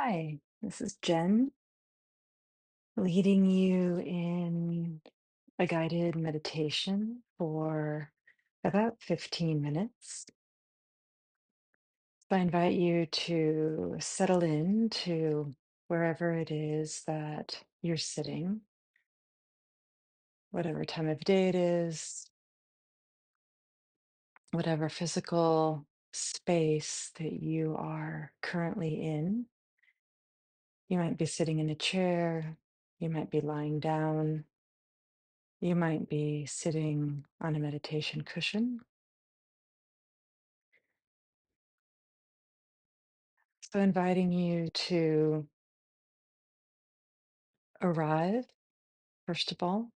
Hi, this is Jen leading you in a guided meditation for about 15 minutes. So I invite you to settle in to wherever it is that you're sitting, whatever time of day it is, whatever physical space that you are currently in. You might be sitting in a chair, you might be lying down. You might be sitting on a meditation cushion. So, inviting you to arrive, first of all,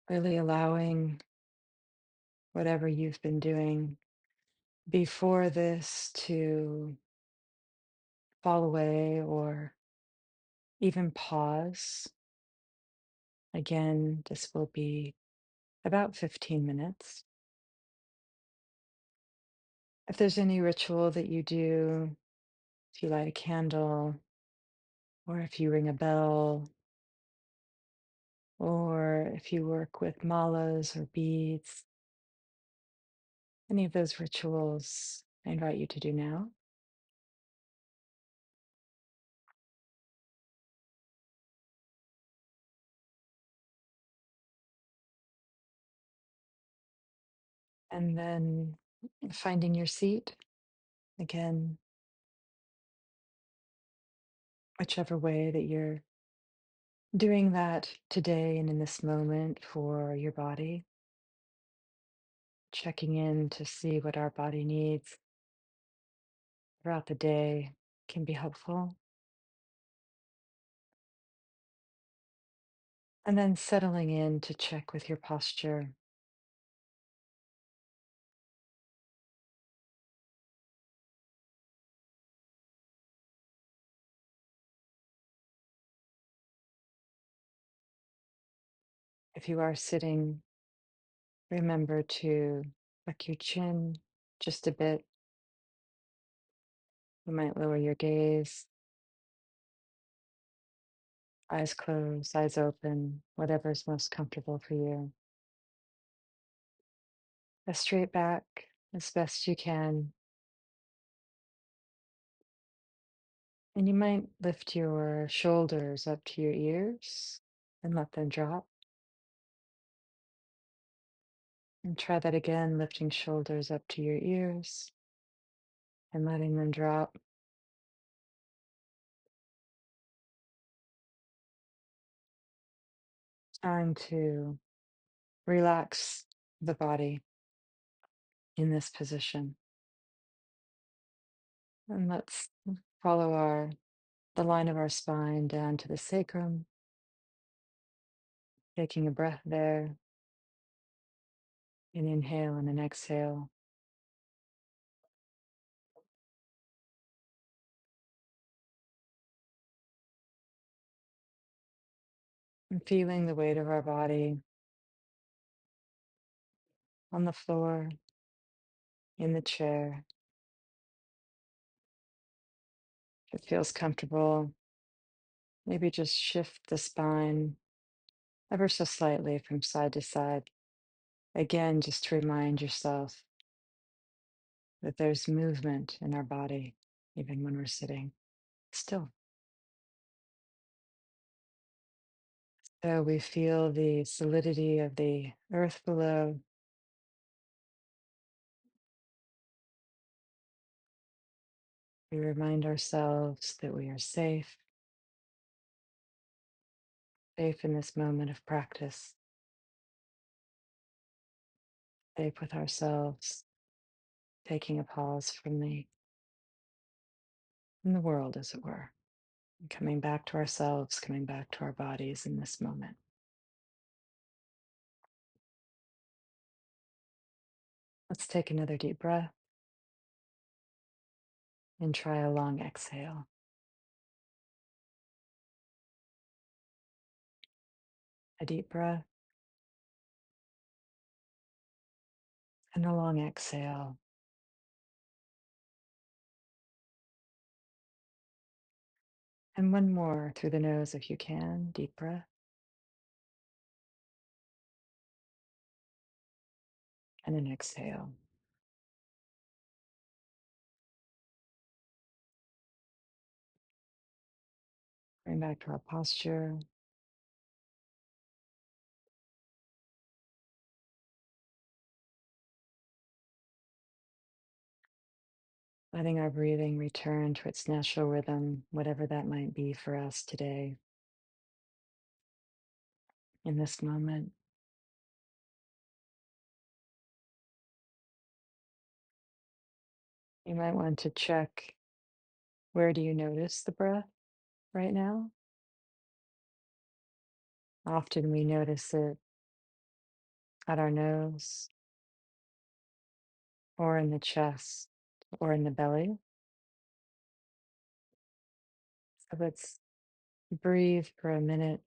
really allowing whatever you've been doing before this to fall away or even pause. Again, this will be about 15 minutes. If there's any ritual that you do, if you light a candle, or if you ring a bell, or if you work with malas or beads, any of those rituals, I invite you to do now. And then finding your seat, again, whichever way that you're doing that today and in this moment for your body, checking in to see what our body needs throughout the day can be helpful. And then settling in to check with your posture. If you are sitting, remember to tuck your chin just a bit. You might lower your gaze, eyes closed, eyes open, whatever is most comfortable for you. A straight back as best you can. And you might lift your shoulders up to your ears and let them drop. And try that again, lifting shoulders up to your ears and letting them drop. Time to relax the body in this position. And let's follow the line of our spine down to the sacrum, taking a breath there, an inhale and an exhale, and feeling the weight of our body on the floor, in the chair. If it feels comfortable, maybe just shift the spine ever so slightly from side to side. Again, just to remind yourself that there's movement in our body, even when we're sitting still. So we feel the solidity of the earth below. We remind ourselves that we are safe in this moment of practice, safe with ourselves, taking a pause from the world, as it were, and coming back to ourselves, coming back to our bodies in this moment. Let's take another deep breath and try a long exhale. A deep breath and a long exhale. And one more through the nose if you can. Deep breath. And an exhale. Bring back to our posture. Letting our breathing return to its natural rhythm, whatever that might be for us today, in this moment. You might want to check, where do you notice the breath right now? Often we notice it at our nose, or in the chest, or in the belly. So let's breathe for a minute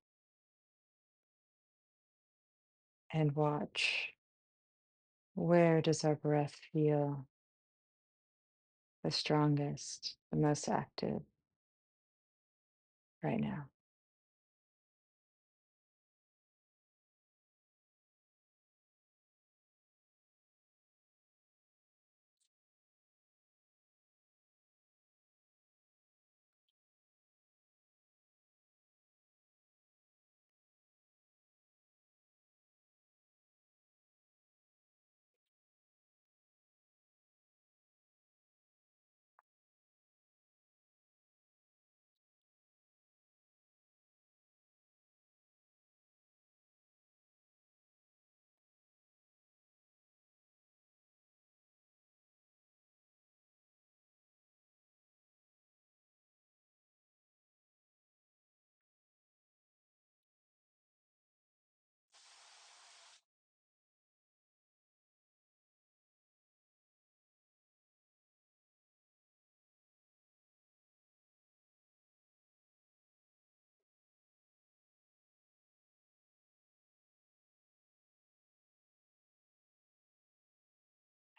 and watch, where does our breath feel the strongest, the most active right now?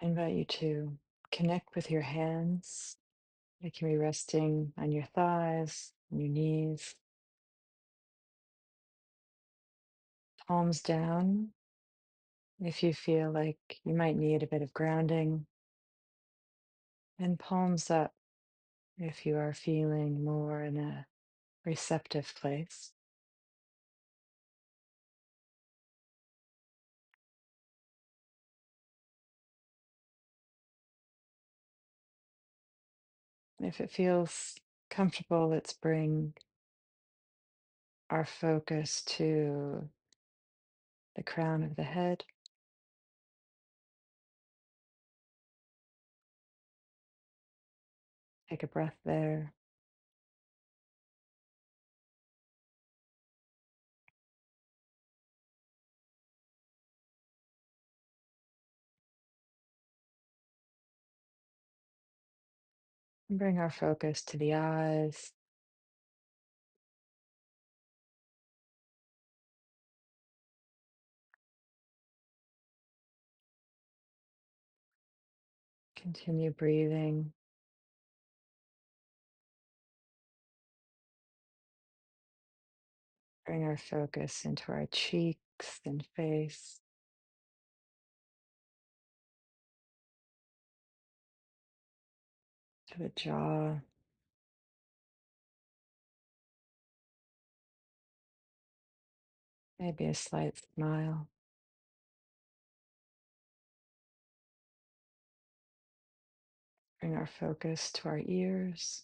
I invite you to connect with your hands. They can be resting on your thighs, on your knees, palms down. If you feel like you might need a bit of grounding, and palms up if you are feeling more in a receptive place. If it feels comfortable, let's bring our focus to the crown of the head. Take a breath there. And bring our focus to the eyes. Continue breathing. Bring our focus into our cheeks and face, to the jaw, maybe a slight smile. Bring our focus to our ears,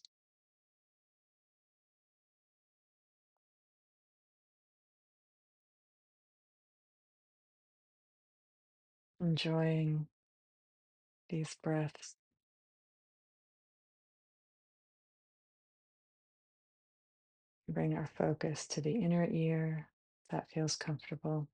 enjoying these breaths. Bring our focus to the inner ear. If that feels comfortable.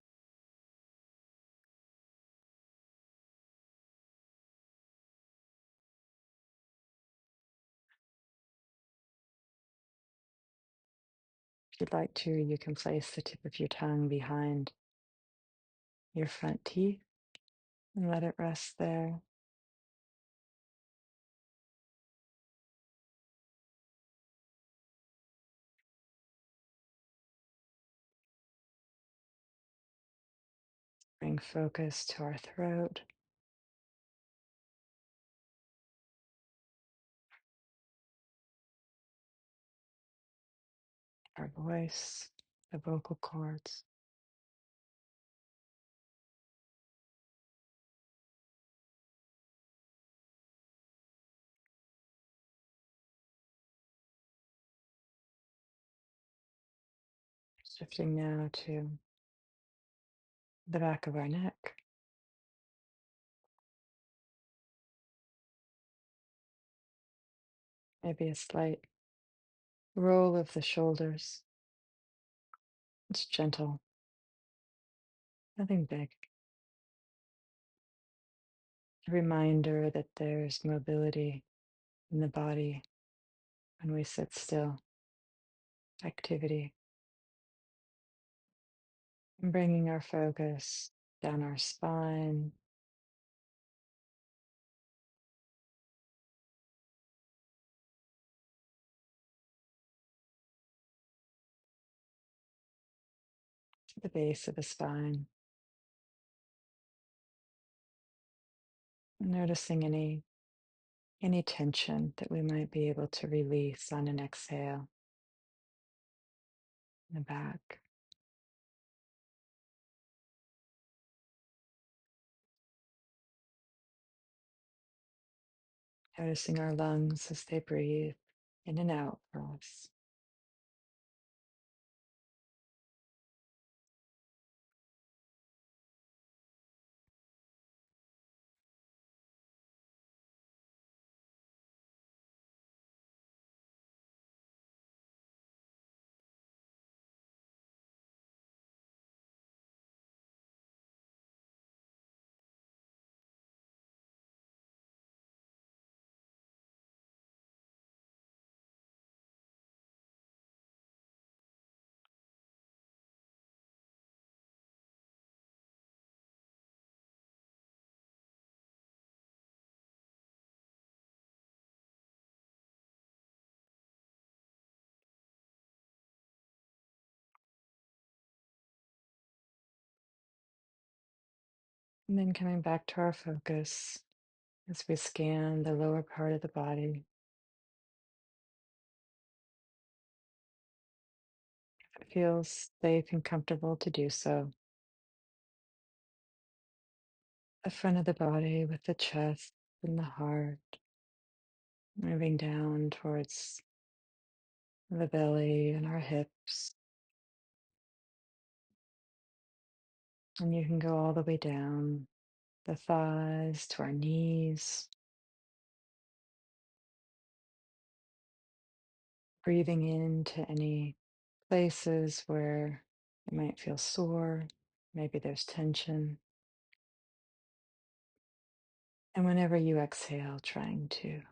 If you'd like to, you can place the tip of your tongue behind your front teeth and let it rest there. Bring focus to our throat, our voice, the vocal cords. Shifting now to the back of our neck, maybe a slight roll of the shoulders. It's gentle, nothing big. A reminder that there's mobility in the body when we sit still, activity, and bringing our focus down our spine, to the base of the spine, noticing any tension that we might be able to release on an exhale in the back. Noticing our lungs as they breathe in and out for us. And then coming back to our focus as we scan the lower part of the body. If it feels safe and comfortable to do so. The front of the body with the chest and the heart, moving down towards the belly and our hips. And you can go all the way down the thighs to our knees, breathing into any places where you might feel sore, maybe there's tension. And whenever you exhale, trying to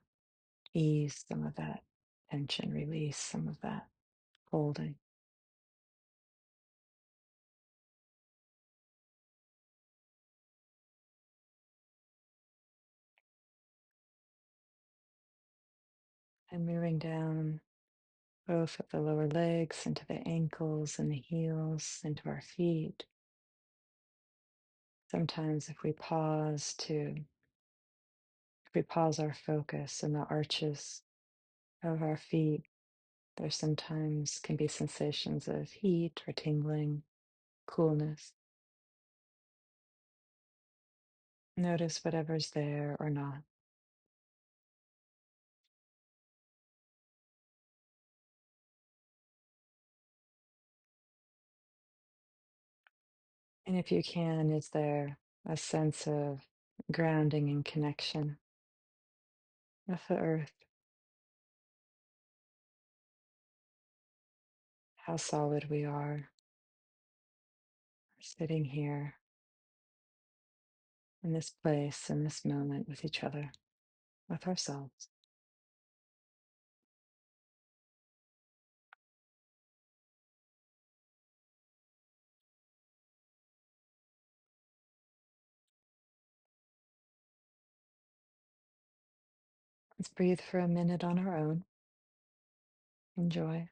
ease some of that tension, release some of that holding. And moving down both of the lower legs into the ankles and the heels, into our feet. Sometimes if we pause our focus in the arches of our feet, there sometimes can be sensations of heat or tingling, coolness. Notice whatever's there or not. And if you can, is there a sense of grounding and connection with the earth? How solid we are sitting here in this place, in this moment with each other, with ourselves. Let's breathe for a minute on our own. Enjoy.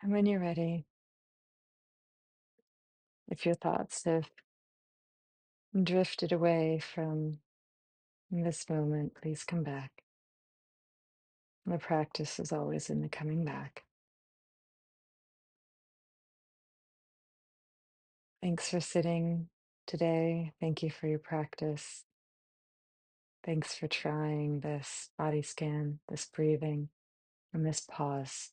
And when you're ready, if your thoughts have drifted away from this moment, please come back. The practice is always in the coming back. Thanks for sitting today. Thank you for your practice. Thanks for trying this body scan, this breathing, and this pause.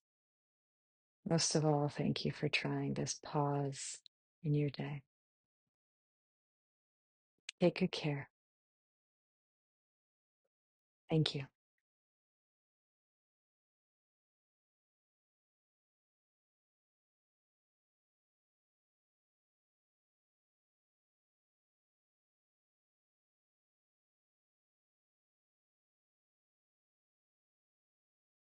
Most of all, thank you for trying this pause in your day. Take good care. Thank you.